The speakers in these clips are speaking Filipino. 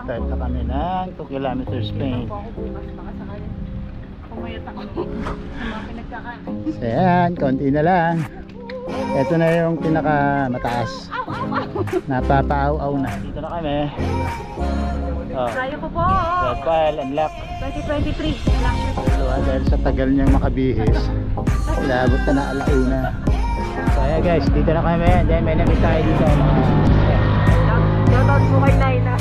Start na kami ng 2 kilometers Spain. Ako bukas baka sakali. Pumayat ako. Mga pinagkakaan. So yan, konti na lang. Ito na yung pinaka mataas. Napapaaw-aw na. Dito na kami. Oh. Kaya ko po. Red file, unlock. 2023. Dahil sa tagal niyang makabihis, labot na na alauna. So ayan guys, dito na kami. Then may namit tayo dito. Shoutout po kay Naina.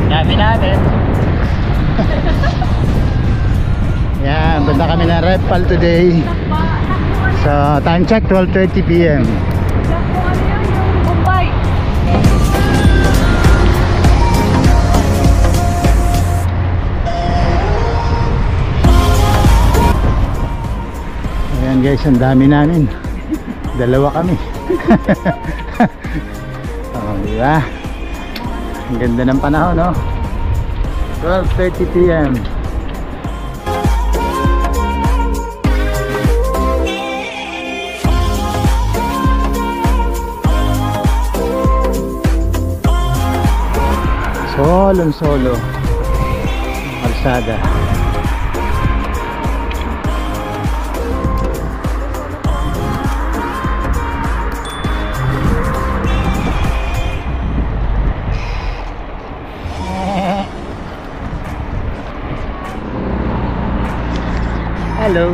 Dami namin. Yan, banda kami ng Red Pal today. So time check 12:30 PM. Ayan guys, ang dami namin. Dalawa kami. Oh, di ba? Ang ganda ng panahon, no? 12:30 PM. Solo kalsada. Hello.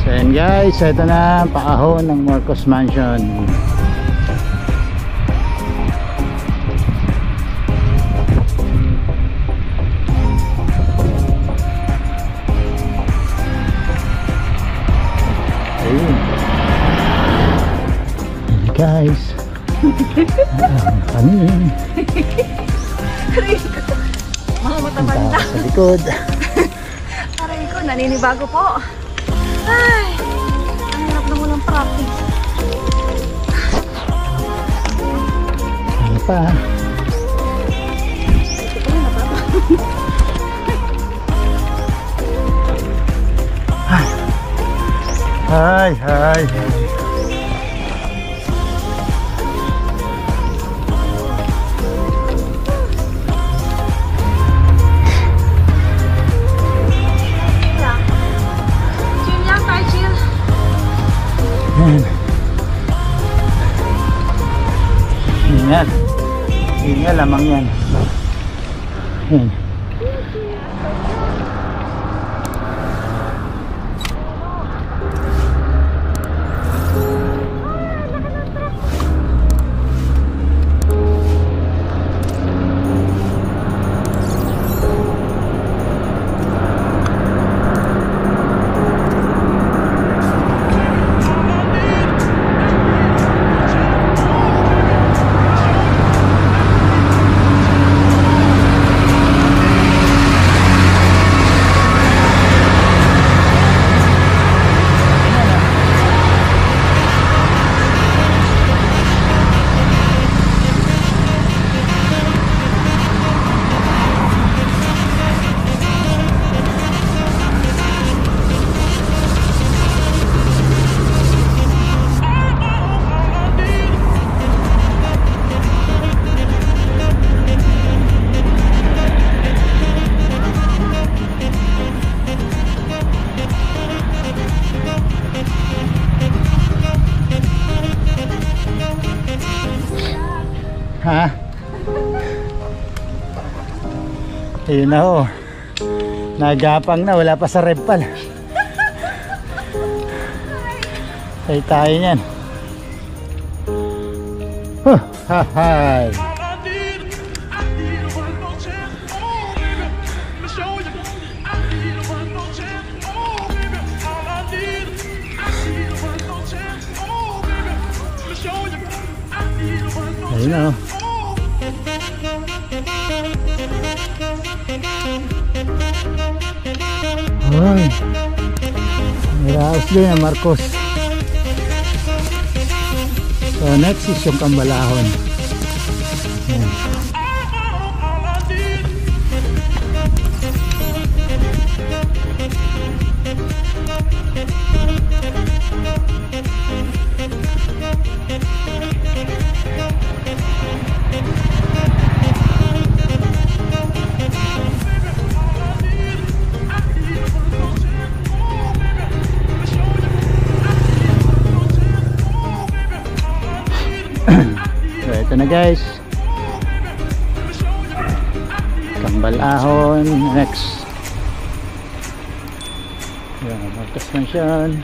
So yan guys, ito na ang paahon ng Marcos Mansion. Ayun guys, kami Mga matabanda. sa likod. Aray ko, naninibago po. Ay, ang hirap na walang practice. Ano pa? Hi, hi. Chill lang tayo, chill. Ingat. Ingat lamang yan. Yan. Ha? Ayun na ho. Nagapang na, wala pa sa Red Pal. Tay tayo yan. Huh, ha-hay. Ayun na ho. Ay, niraos din ang Marcos. So So next is yung Kambalahon. Ayan. So ito na guys, Kambalahon next. Yan, Marcos Mansion.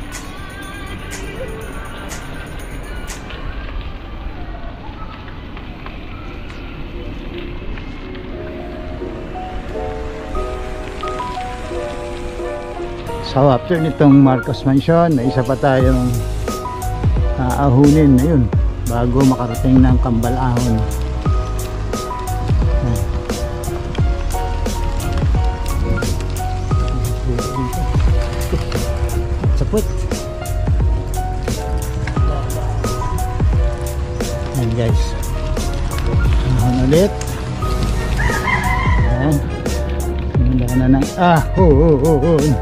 So after nitong Marcos Mansion, may isa pa tayong aahunin na yun bago makarating ng Kambalahon. Sapot. Yan guys, ahon ulit. Yan, handa na ng ahon.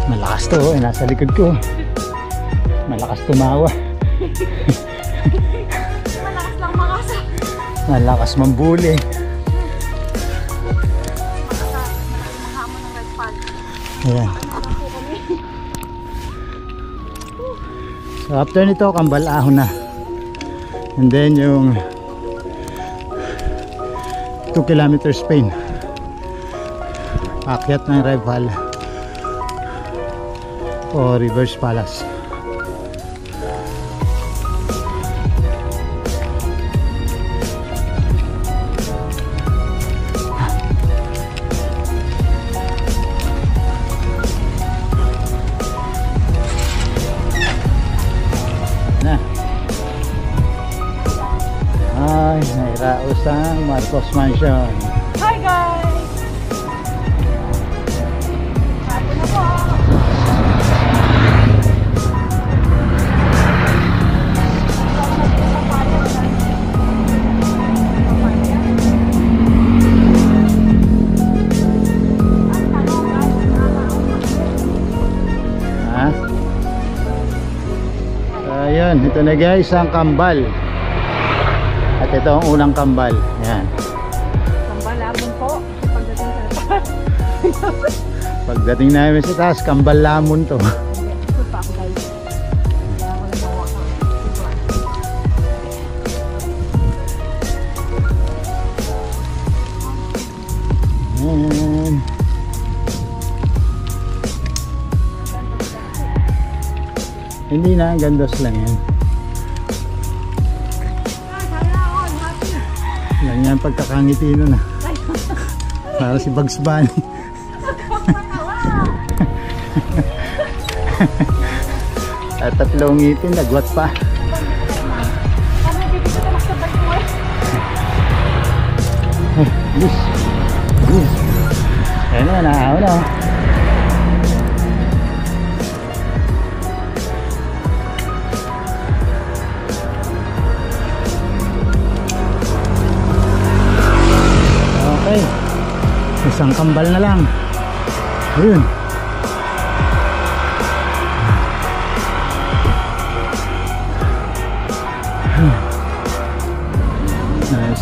Malakas to, nasa likod ko. Malakas tumawa. Malakas lang makasa. Malakas mambuli. Malaking hamon ng red pad. Ayan. So after nito, Kambalahon na. And then yung 2 kilometers Spain. Akyat ng Reval o Reverse Palace. Na. Ay, nairaos ang Marcos Mansion. Hi guys! Hapo na po! Ha? So ayun, ito na guys ang Kambal. At ito ang unang Kambal. Ayan. Kambalahon po. Pagdating sa taas. Pagdating namin sa taas, Kambalamon to. Ito pa ako guys. Kaya ako lang mawa ka. Ayan. Hindi na, gandos lang yan. Yan yan pagkakangiti nun ah. Para si Bugs Bunny. At 3 ngipin, nagwat pa. Yes. Yes. Ayan na, naaw na. Okay. Isang Kambal na lang. Ayun.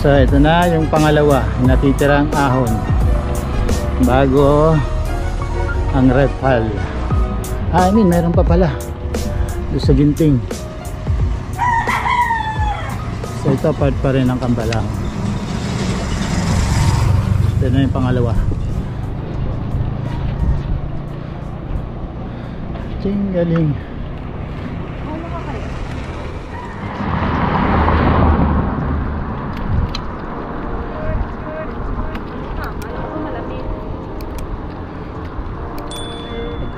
So ito na yung pangalawa, natitirang ahon bago ang Reval. I mean meron pa pala doon sa Ginting. So ito part pa rin ng Kambalahon. Ito na yung pangalawa. Chingaling.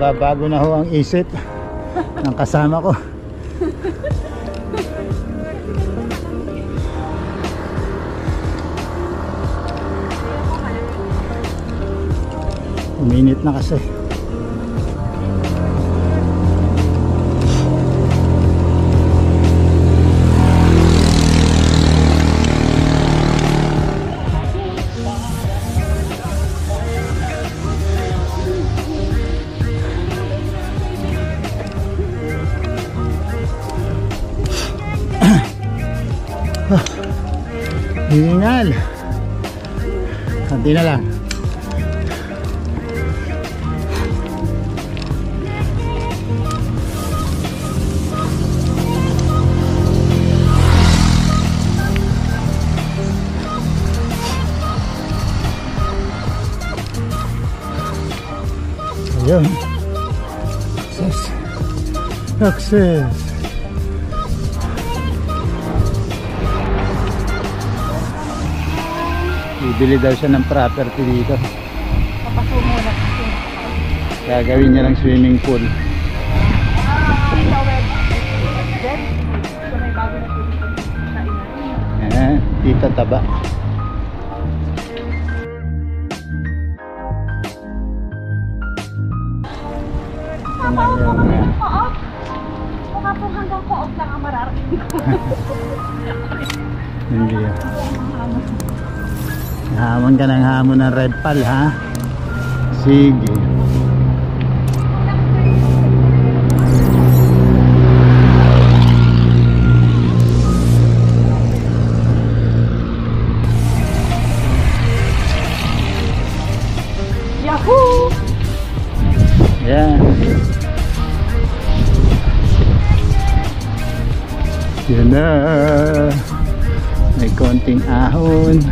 Bago na ho ang isip ng kasama ko. Uminit na kasi. Hingal. Kunti na lang. Ayun. Success. Bibili daw siya ng property dito. Papasumo na kasi. Gagawin niya ng swimming pool. Tita Web. Then, so may bago na swimming pool sa ina. Tita Taba. Co-op. Baka po hanggang co-op lang ang mararating ko. Hindi yan. Hamon ka ng hamon ng red pal, ha? Sige. Yahoo! Yan. Yan na. May konting ahon.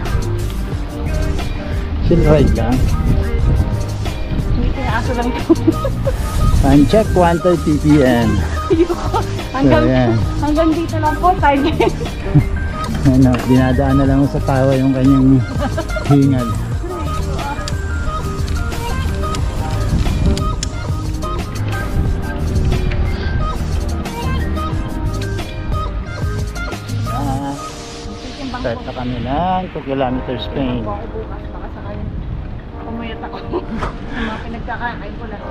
Chill ride lang. Hindi aso lang ito. Time check 1:30 PM. Hanggang dito lang po, time. Ano, dinadaan na lang sa tawa yung kanyang hingal. Start na kami ng 2 kilometers Spain. Ako bukas, baka sakayin. Pumayat ako. Yung mga pinagkakain ko lang.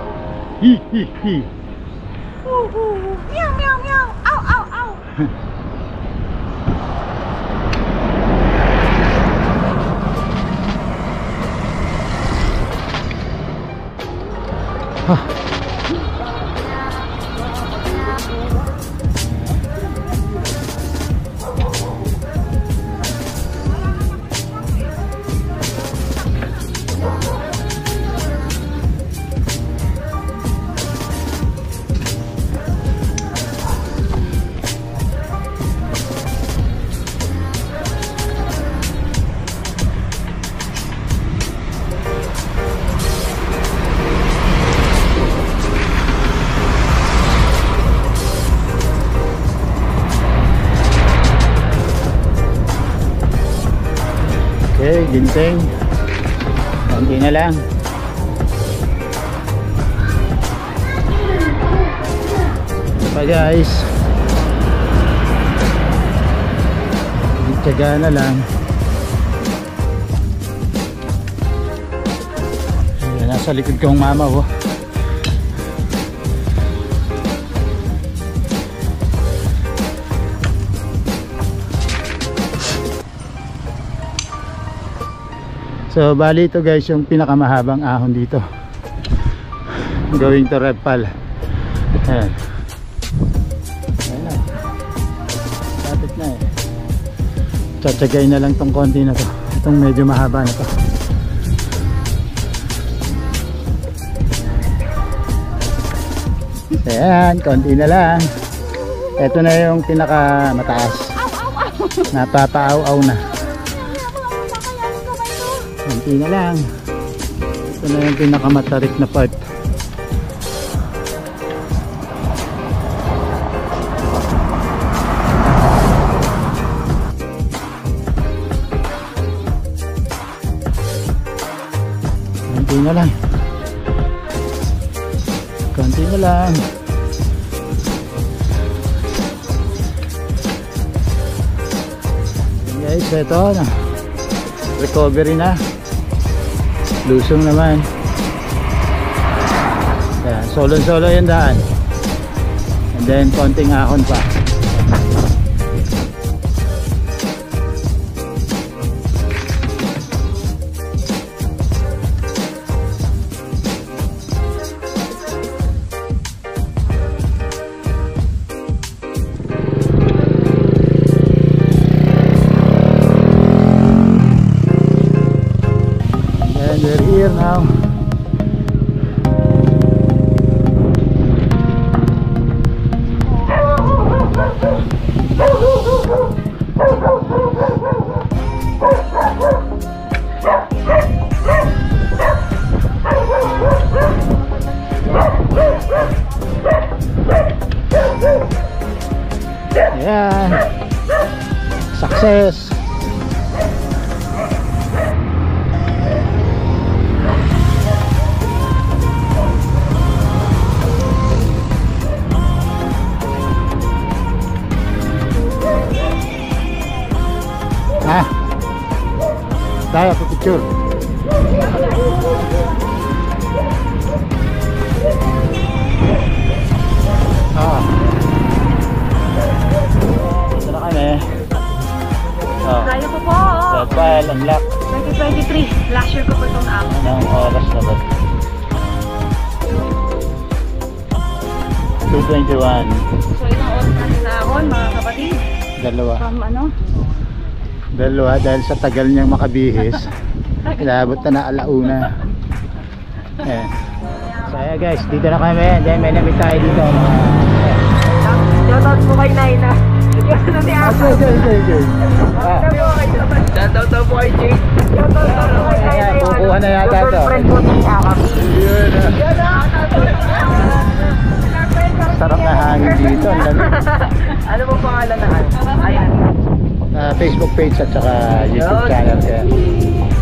Hi hi hi. Meow, meow, meow. Ow, ow, ow. Okay, ginseng. Konti na lang. Ito pa guys. Tiyaga na lang. Ayan, nasa likod kong mama oh. So bali ito guys yung pinakamahabang ahon dito going to Repal. Ayan. Ayan na. Lapit na eh. Tsatsagay na lang tong konti na to. Itong medyo mahaba na to. Ayan, konti na lang. Ito na yung pinaka mataas. Napapaaw-aw na. Konti na lang. Ito na yung pinakamatarik na part. Konti na lang. Konti na lang. Guys, ito na. Recovery na. Lusong naman. Yan, solo-solo yung daan. And then konting ahon pa. Ayan. Success. Ah. Tayo po picture. Ah. Ito na kami. Oh. Kaya ko po. Red file, unlock. 2023. Last year ko po itong app. Anong oras na ba? 2:21. So ilang oras na sinahon mga kapatid? Dalawa. From ano? Dalawa dahil sa tagal niyang makabihis. Inabot na alauna. Eh. So ayan guys, dito na kami. Then may namit tayo dito. Shoutout po kay Naina. Yung ano ni Apo. Shoutout po kay Jake. Shoutout po kay Naina. Ayan, kukuha na yata ito. Girlfriend po ni Akami. Sarap na hangin dito. Ang lamig. Ano po pangalan na ano? Ayan. Facebook page at saka YouTube channel. Kaya.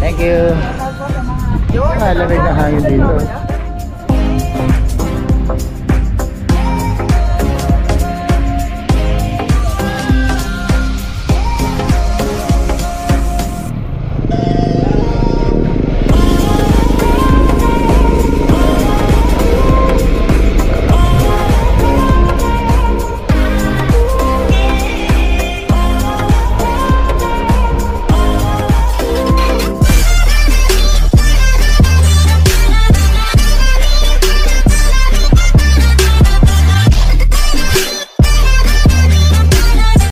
Thank you. Lamig na hangin dito.